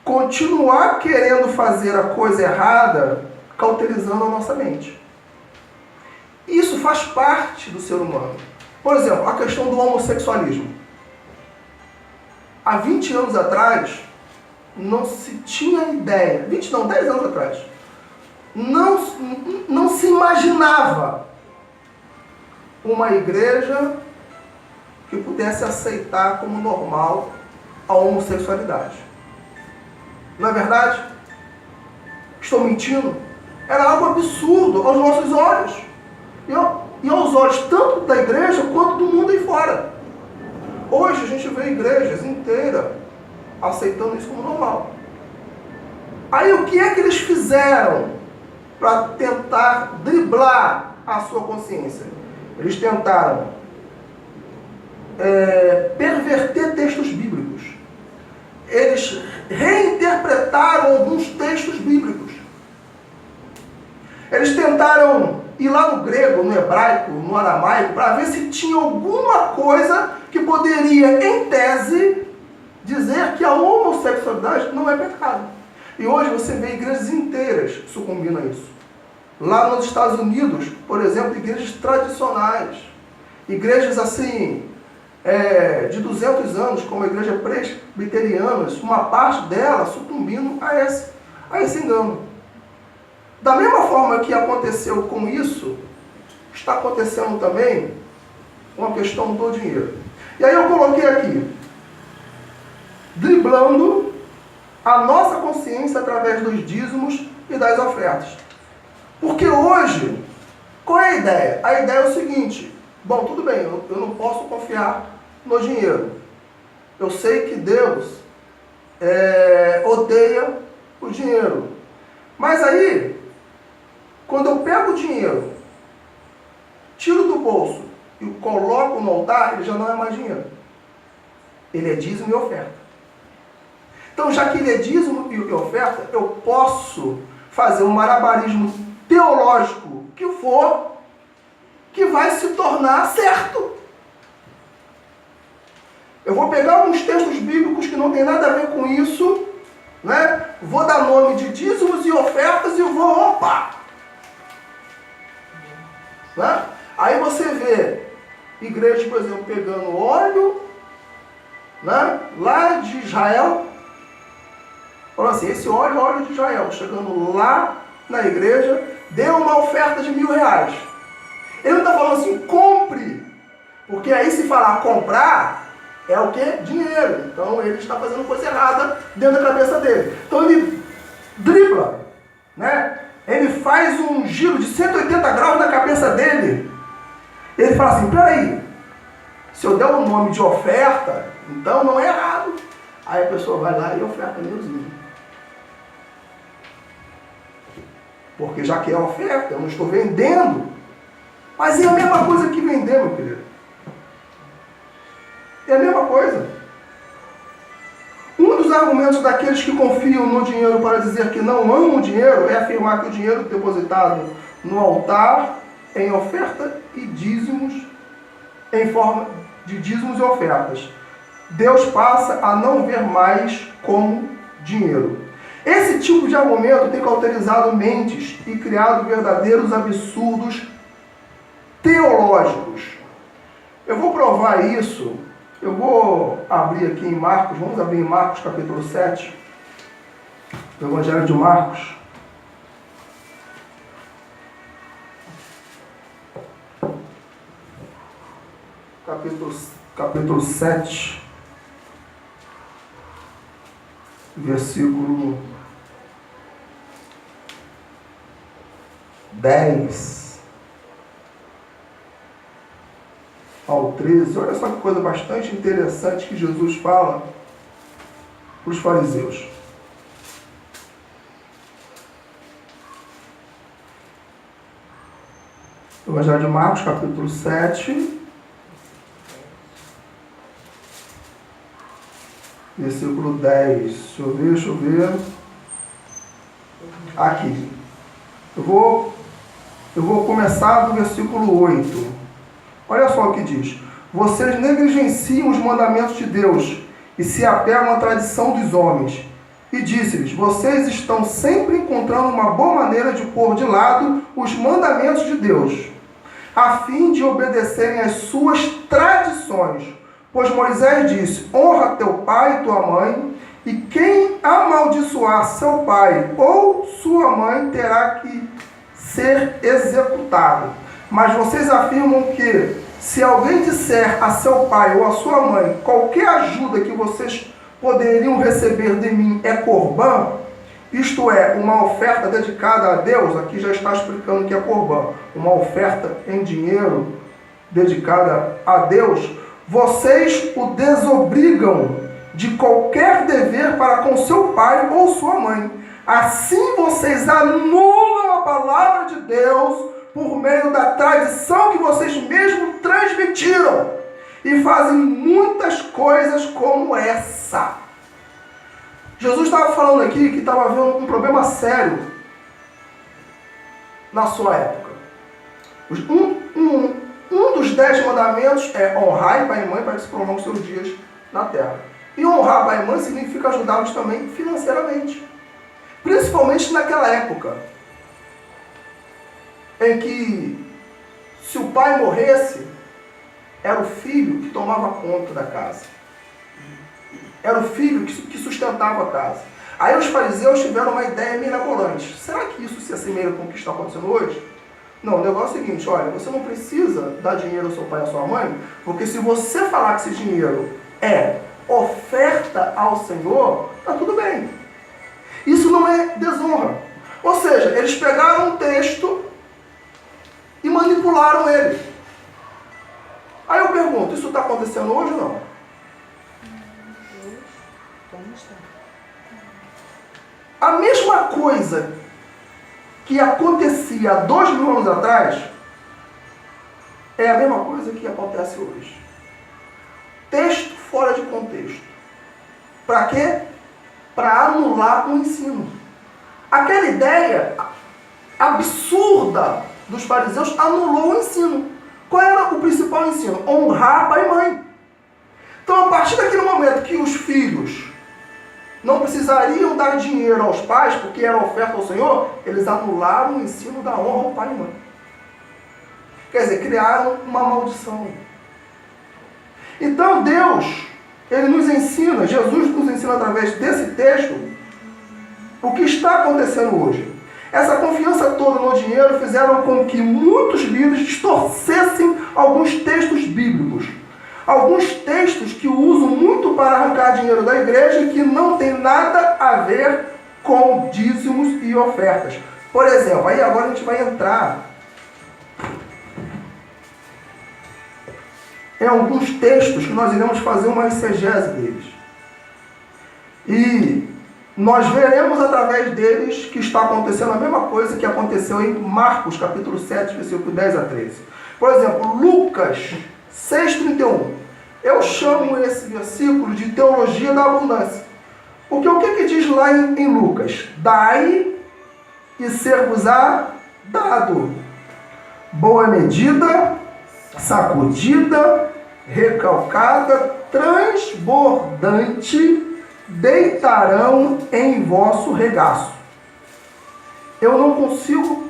continuar querendo fazer a coisa errada, cauterizando a nossa mente. Isso faz parte do ser humano. Por exemplo, a questão do homossexualismo. Há 20 anos atrás, não se tinha ideia, 20 não, 10 anos atrás, não se imaginava uma igreja que pudesse aceitar como normal a homossexualidade. Não é verdade? Estou mentindo? Era algo absurdo aos nossos olhos. E aos olhos tanto da igreja quanto do mundo aí fora. Hoje a gente vê igrejas inteiras aceitando isso como normal. Aí o que é que eles fizeram para tentar driblar a sua consciência? Eles tentaram perverter textos bíblicos. Eles reinterpretaram alguns textos bíblicos. Eles tentaram ir lá no grego, no hebraico, no aramaico, para ver se tinha alguma coisa que poderia, em tese, dizer que a homossexualidade não é pecado. E hoje você vê igrejas inteiras sucumbindo a isso. Lá nos Estados Unidos, por exemplo, igrejas tradicionais, igrejas assim, de 200 anos, como a igreja presbiteriana, uma parte dela sucumbindo a esse engano. Da mesma forma que aconteceu com isso, está acontecendo também uma questão do dinheiro. E aí eu coloquei aqui, driblando a nossa consciência através dos dízimos e das ofertas. Porque hoje, qual é a ideia? A ideia é o seguinte: bom, tudo bem, eu não posso confiar no dinheiro. Eu sei que Deus odeia o dinheiro. Mas aí, quando eu pego o dinheiro, tiro do bolso e o coloco no altar, ele já não é mais dinheiro. Ele é dízimo e oferta. Então, já que ele é dízimo e oferta, eu posso fazer um malabarismo teológico que for, que vai se tornar certo. Eu vou pegar alguns textos bíblicos que não tem nada a ver com isso, né? Vou dar nome de dízimos e ofertas e vou, opa! Né? Aí você vê igrejas, por exemplo, pegando óleo, né? Lá de Israel, falando assim, esse óleo é óleo de Israel, chegando lá na igreja, deu uma oferta de R$1.000. Ele não está falando assim, compre, porque aí se falar comprar, é o que? Dinheiro. Então ele está fazendo coisa errada dentro da cabeça dele. Então ele dribla, né? Ele faz um giro de 180 graus na cabeça dele. Ele fala assim, peraí, se eu der o nome de oferta, então não é errado. Aí a pessoa vai lá e oferta meuzinho. Porque já que é oferta, eu não estou vendendo. Mas é a mesma coisa que vender, meu querido. É a mesma coisa. Um dos argumentos daqueles que confiam no dinheiro para dizer que não amam o dinheiro é afirmar que o dinheiro depositado no altar em oferta e dízimos, em forma de dízimos e ofertas, Deus passa a não ver mais como dinheiro. Esse tipo de argumento tem cauterizado mentes e criado verdadeiros absurdos teológicos. Eu vou provar isso. Eu vou abrir aqui em Marcos, vamos abrir em Marcos capítulo 7, o Evangelho de Marcos. Capítulo 7, versículo 10 ao 13, olha só que coisa bastante interessante que Jesus fala para os fariseus. Evangelho de Marcos, capítulo 7, versículo 10. Deixa eu ver. Aqui. Eu vou começar do versículo 8. Olha só o que diz. Vocês negligenciam os mandamentos de Deus e se apegam à tradição dos homens. E disse-lhes, vocês estão sempre encontrando uma boa maneira de pôr de lado os mandamentos de Deus, a fim de obedecerem às suas tradições. Pois Moisés disse, honra teu pai e tua mãe, e quem amaldiçoar seu pai ou sua mãe terá que ser executado. Mas vocês afirmam que, se alguém disser a seu pai ou a sua mãe, qualquer ajuda que vocês poderiam receber de mim é corbã, isto é, uma oferta dedicada a Deus, aqui já está explicando o que é corbã, uma oferta em dinheiro dedicada a Deus, vocês o desobrigam de qualquer dever para com seu pai ou sua mãe. Assim vocês anulam a palavra de Deus por meio da tradição que vocês mesmos transmitiram e fazem muitas coisas como essa. Jesus estava falando aqui que estava havendo um problema sério na sua época. Um dos 10 mandamentos é honrar pai e mãe para que se prolonguem os seus dias na terra. E honrar pai e mãe significa ajudá-los também financeiramente. Principalmente naquela época em que, se o pai morresse, era o filho que tomava conta da casa. Era o filho que sustentava a casa. Aí os fariseus tiveram uma ideia mirabolante. Será que isso se assemelha com o que está acontecendo hoje? Não, o negócio é o seguinte, olha, você não precisa dar dinheiro ao seu pai e à sua mãe, porque se você falar que esse dinheiro é oferta ao Senhor, está tudo bem. Isso não é desonra. Ou seja, eles pegaram um texto e manipularam ele. Aí eu pergunto, isso está acontecendo hoje ou não? A mesma coisa que acontecia há 2000 anos atrás é a mesma coisa que acontece hoje. Texto fora de contexto. Para quê? Para anular o ensino. Aquela ideia absurda dos fariseus anulou o ensino. Qual era o principal ensino? Honrar pai e mãe. Então, a partir daquele momento que os filhos não precisariam dar dinheiro aos pais, porque era oferta ao Senhor, eles anularam o ensino da honra ao pai e mãe. Quer dizer, criaram uma maldição. Então Deus, Ele nos ensina, Jesus nos ensina através desse texto, o que está acontecendo hoje. Essa confiança toda no dinheiro fizeram com que muitos líderes distorcessem alguns textos bíblicos. Alguns textos que usam muito para arrancar dinheiro da igreja e que não tem nada a ver com dízimos e ofertas. Por exemplo, aí agora a gente vai entrar em alguns textos que nós iremos fazer uma exegese deles. E nós veremos através deles que está acontecendo a mesma coisa que aconteceu em Marcos, capítulo 7, versículo 10 a 13. Por exemplo, Lucas 6,31. Eu chamo esse versículo de teologia da abundância. Porque o que diz lá em Lucas? Dai e ser-vos-á dado. Boa medida, sacudida, recalcada, transbordante, deitarão em vosso regaço. Eu não consigo,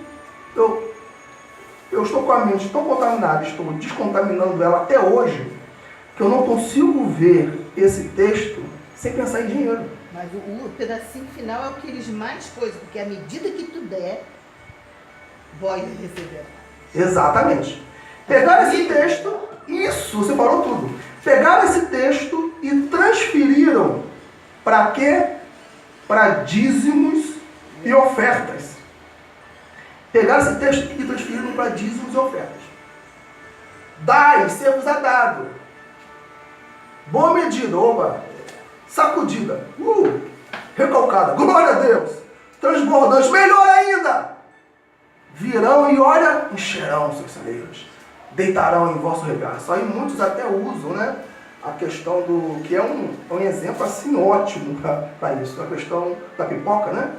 eu estou com a mente tão contaminada, estou descontaminando ela até hoje, que eu não consigo ver esse texto sem pensar em dinheiro. Mas o pedacinho final é o que eles mais coisam, porque à medida que tu der, vós receberás. Exatamente. Pegaram esse texto, isso, você falou tudo. Pegaram esse texto e transferiram para quê? Para dízimos e ofertas. Pegaram esse texto e transferiram para dízimos e ofertas. Dai, ser-vos-á dado. Boa medida, oba. Sacudida. Recalcada. Glória a Deus. Transbordante. Melhor ainda. virão e olha, encherão seus celeiros, deitarão em vosso regaço. Aí muitos até usam, né, a questão do, que é um exemplo assim ótimo para isso, a questão da pipoca, né?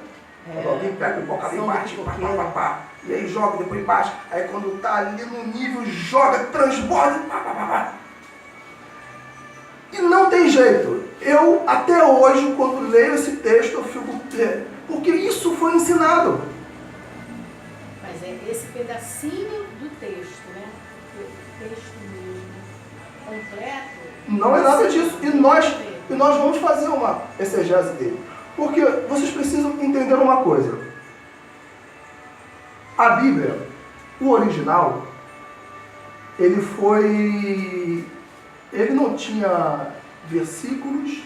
Quando alguém pega a pipoca ali, bate, pá, pá, pá, pá, e aí joga, depois bate, aí quando tá ali no nível, joga, transborda, pá, pá, pá, pá. E não tem jeito. Eu, até hoje, quando leio esse texto, eu fico... Porque isso foi ensinado. Mas é esse pedacinho do texto, né? O texto mesmo completo. Não é nada disso. E nós vamos fazer uma exegese dele. Porque vocês precisam entender uma coisa. A Bíblia, o original, ele não tinha versículos,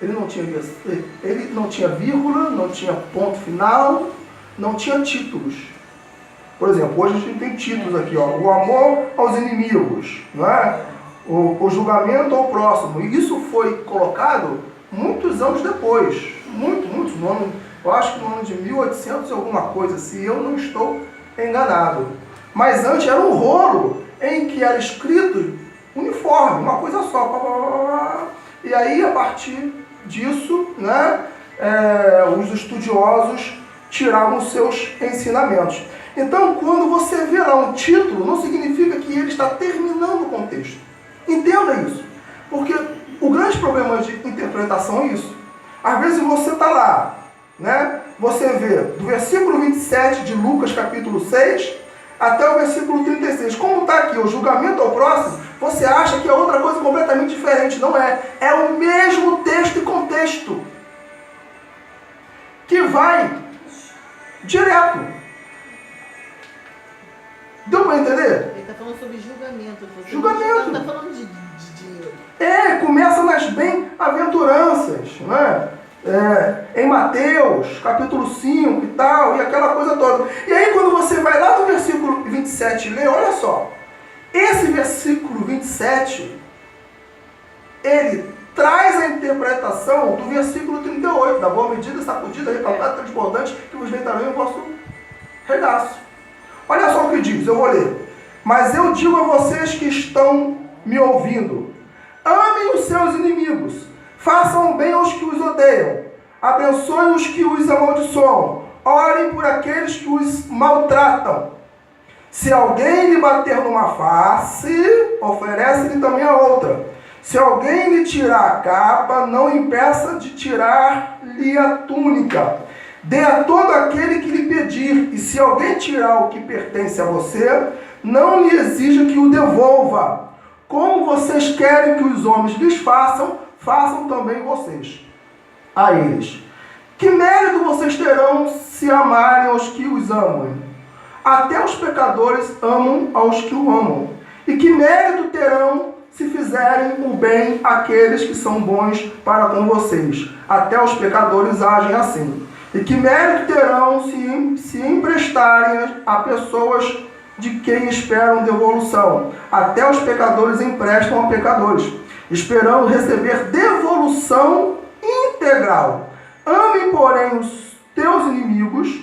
ele não tinha vírgula, não tinha ponto final, não tinha títulos. Por exemplo, hoje a gente tem títulos aqui, ó, o amor aos inimigos, não é? O julgamento ao próximo. E isso foi colocado muitos anos depois, muitos, no ano, eu acho que no ano de 1800 e alguma coisa, se eu não estou enganado. Mas antes era um rolo em que era escrito uniforme, uma coisa só. E aí, a partir disso, né, os estudiosos tiraram seus ensinamentos. Então, quando você vê lá um título, não significa que ele está terminando o contexto. Entenda isso. Porque o grande problema de interpretação é isso. Às vezes você está lá, né, você vê do versículo 27 de Lucas, capítulo 6, até o versículo 36. Como está aqui o julgamento ao próximo, você acha que é outra coisa completamente diferente. Não é. É o mesmo texto e contexto. Que vai direto. Deu para entender? Ele está falando sobre julgamento. Julgamento. Não está falando de... Começa nas bem-aventuranças, né? Em Mateus, capítulo 5 e tal, e aquela coisa toda. E aí quando você vai lá no versículo 27 e lê, olha só, esse versículo 27, ele traz a interpretação do versículo 38, da boa medida, sacudida, recalcada, transbordante, que vos deitarão em vosso regaço. Olha só o que diz, eu vou ler. Mas eu digo a vocês que estão me ouvindo, amem os seus inimigos, façam bem aos que os odeiam, abençoem os que os amaldiçoam, orem por aqueles que os maltratam. Se alguém lhe bater numa face, oferece-lhe também a outra. Se alguém lhe tirar a capa, não impeça de tirar-lhe a túnica. Dê a todo aquele que lhe pedir, e se alguém tirar o que pertence a você, não lhe exija que o devolva. Como vocês querem que os homens lhes façam, façam também vocês a eles. Que mérito vocês terão se amarem aos que os amam? Até os pecadores amam aos que o amam. E que mérito terão se fizerem o bem àqueles que são bons para com vocês? Até os pecadores agem assim. E que mérito terão se emprestarem a pessoas de quem esperam devolução? Até os pecadores emprestam a pecadores, esperando receber devolução integral. Amem, porém, os teus inimigos,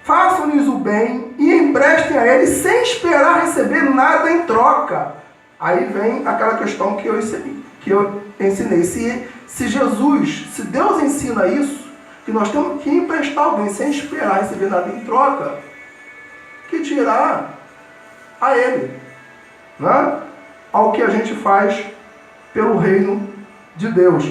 façam-lhes o bem e emprestem a eles sem esperar receber nada em troca. Aí vem aquela questão que eu ensinei. Se Jesus, se Deus ensina isso, que nós temos que emprestar alguém sem esperar receber nada em troca, que dirá a Ele, né? Ao que a gente faz pelo reino de Deus.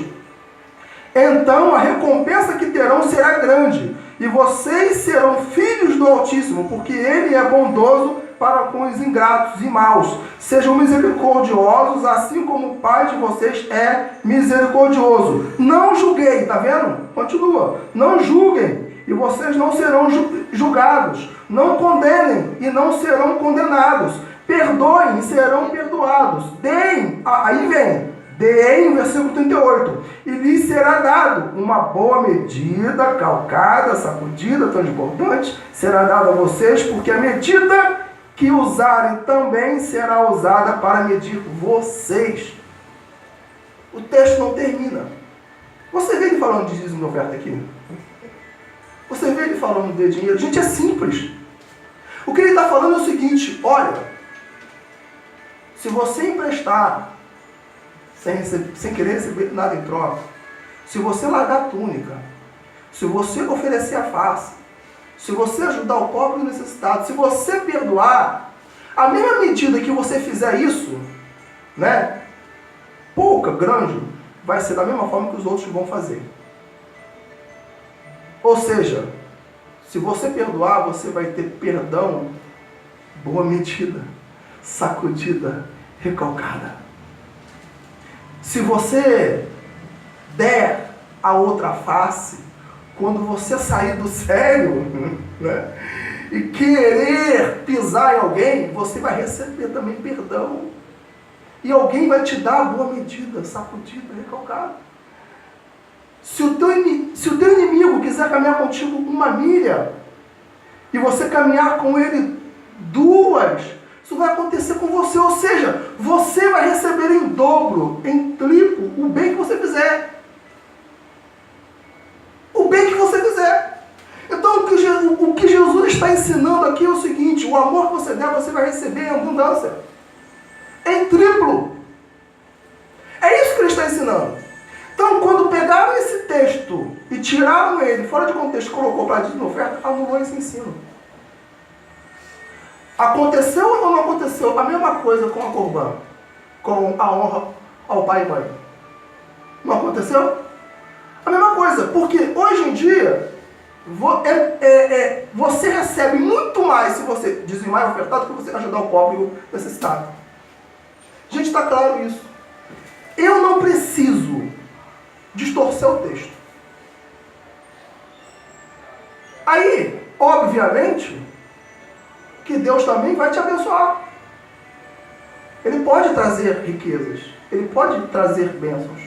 Então a recompensa que terão será grande, e vocês serão filhos do Altíssimo, porque Ele é bondoso para com os ingratos e maus. Sejam misericordiosos, assim como o Pai de vocês é misericordioso. Não julguei, tá vendo? Continua. Não julguem, e vocês não serão julgados. Não condenem, e não serão condenados. Perdoem, e serão perdoados. Deem, aí vem. Deem, versículo 38, e lhes será dado uma boa medida, calcada, sacudida, transbordante, será dada a vocês, porque a medida que usarem também será usada para medir vocês. O texto não termina. Você vê ele falando de dízimo e oferta aqui? Você vê ele falando de dinheiro? Gente, é simples. O que ele está falando é o seguinte: olha, se você emprestar sem querer receber nada em troca, se você largar a túnica, se você oferecer a face, se você ajudar o pobre e o necessitado, se você perdoar, a mesma medida que você fizer isso, né, pouca, grande, vai ser da mesma forma que os outros vão fazer. Ou seja, se você perdoar, você vai ter perdão, boa medida, sacudida, recalcada. Se você der a outra face, quando você sair do sério, né, e querer pisar em alguém, você vai receber também perdão. E alguém vai te dar a boa medida, sacudida, recalcada. Se o teu inimigo quiser caminhar contigo 1 milha, e você caminhar com ele 2, isso vai acontecer com você. Ou seja, você vai receber em dobro, em triplo, o bem que você fizer. O bem que você fizer. Então, o que Jesus está ensinando aqui é o seguinte: o amor que você der, você vai receber em abundância. Em triplo. É isso que ele está ensinando. Então, quando pegaram esse texto e tiraram ele fora de contexto e colocou para dízimo e oferta, anulou esse ensino. Aconteceu ou não aconteceu a mesma coisa com a Corban, com a honra ao pai e mãe? Não aconteceu? A mesma coisa, porque hoje em dia você recebe muito mais se você dizimar e ofertar do que você ajudar o pobre e o necessitado. Gente, está claro isso. Eu não preciso distorcer o texto. Aí, obviamente, que Deus também vai te abençoar. Ele pode trazer riquezas, ele pode trazer bênçãos,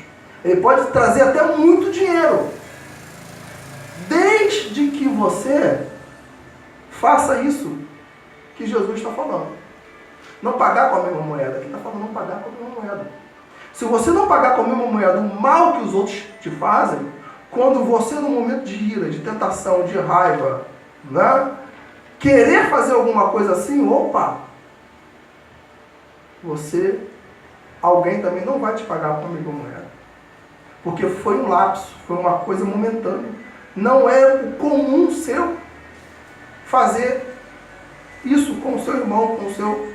ele pode trazer até muito dinheiro, desde que você faça isso que Jesus está falando. Não pagar com a mesma moeda. Aqui está falando não pagar com a mesma moeda. Se você não pagar com a mesma moeda o mal que os outros te fazem, quando você, no momento de ira, de tentação, de raiva, né, querer fazer alguma coisa assim, opa, alguém também não vai te pagar com a mesma moeda. Porque foi um lapso, foi uma coisa momentânea. Não é o comum seu fazer isso com o seu irmão, com o seu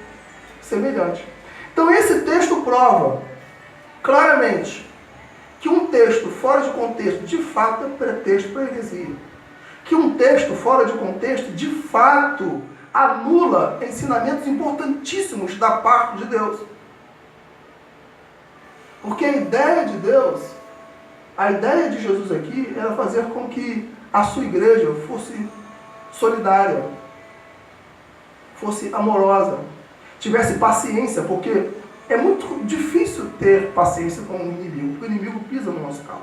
semelhante. Então esse texto prova claramente que um texto fora de contexto, de fato, é pretexto para heresia. Que um texto fora de contexto, de fato, anula ensinamentos importantíssimos da parte de Deus. Porque a ideia de Deus, a ideia de Jesus aqui, era fazer com que a sua igreja fosse solidária, fosse amorosa, tivesse paciência, porque é muito difícil ter paciência com o inimigo, porque o inimigo pisa no nosso calo.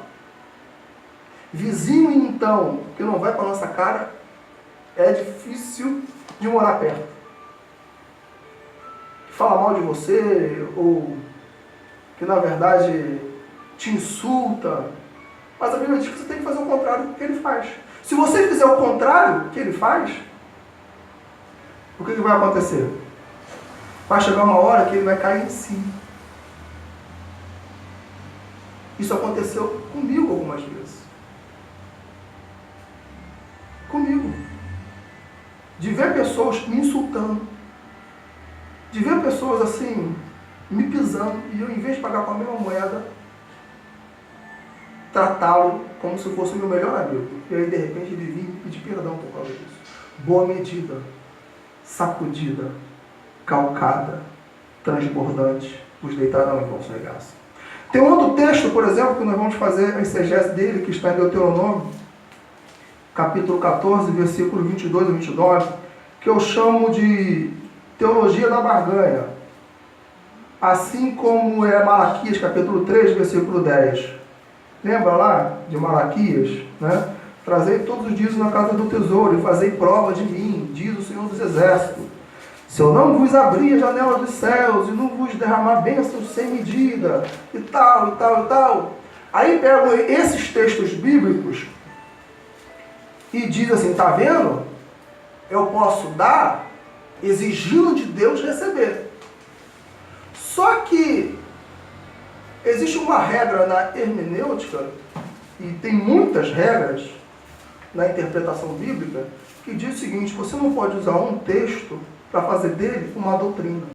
Vizinho, então, que não vai para a nossa cara, é difícil de morar perto. Que fala mal de você, ou que na verdade te insulta. Mas a Bíblia diz que você tem que fazer o contrário do que ele faz. Se você fizer o contrário do que ele faz, o que vai acontecer? Vai chegar uma hora que ele vai cair em si. Isso aconteceu comigo algumas vezes. Comigo. De ver pessoas me insultando. De ver pessoas assim, me pisando. E eu, em vez de pagar com a mesma moeda, tratá-lo como se fosse o meu melhor amigo. E aí, de repente, ele vinha me pedir perdão por causa disso. Boa medida. Sacudida. Calcada, transbordante, os deitarão em vosso regaço. Tem um outro texto, por exemplo, que nós vamos fazer a exegese dele, que está em Deuteronômio, capítulo 14, versículo 22 a 29, que eu chamo de teologia da barganha, assim como é Malaquias, capítulo 3, versículo 10. Lembra lá de Malaquias, né? Trazei todos os dias na casa do tesouro e fazei prova de mim, diz o Senhor dos Exércitos. Se eu não vos abrir a janela dos céus e não vos derramar bênçãos sem medida, e tal, e tal, e tal. Aí pegam esses textos bíblicos e diz assim, tá vendo? Eu posso dar exigindo de Deus receber. Só que existe uma regra na hermenêutica, e tem muitas regras na interpretação bíblica, que diz o seguinte: você não pode usar um texto para fazer dele uma doutrina.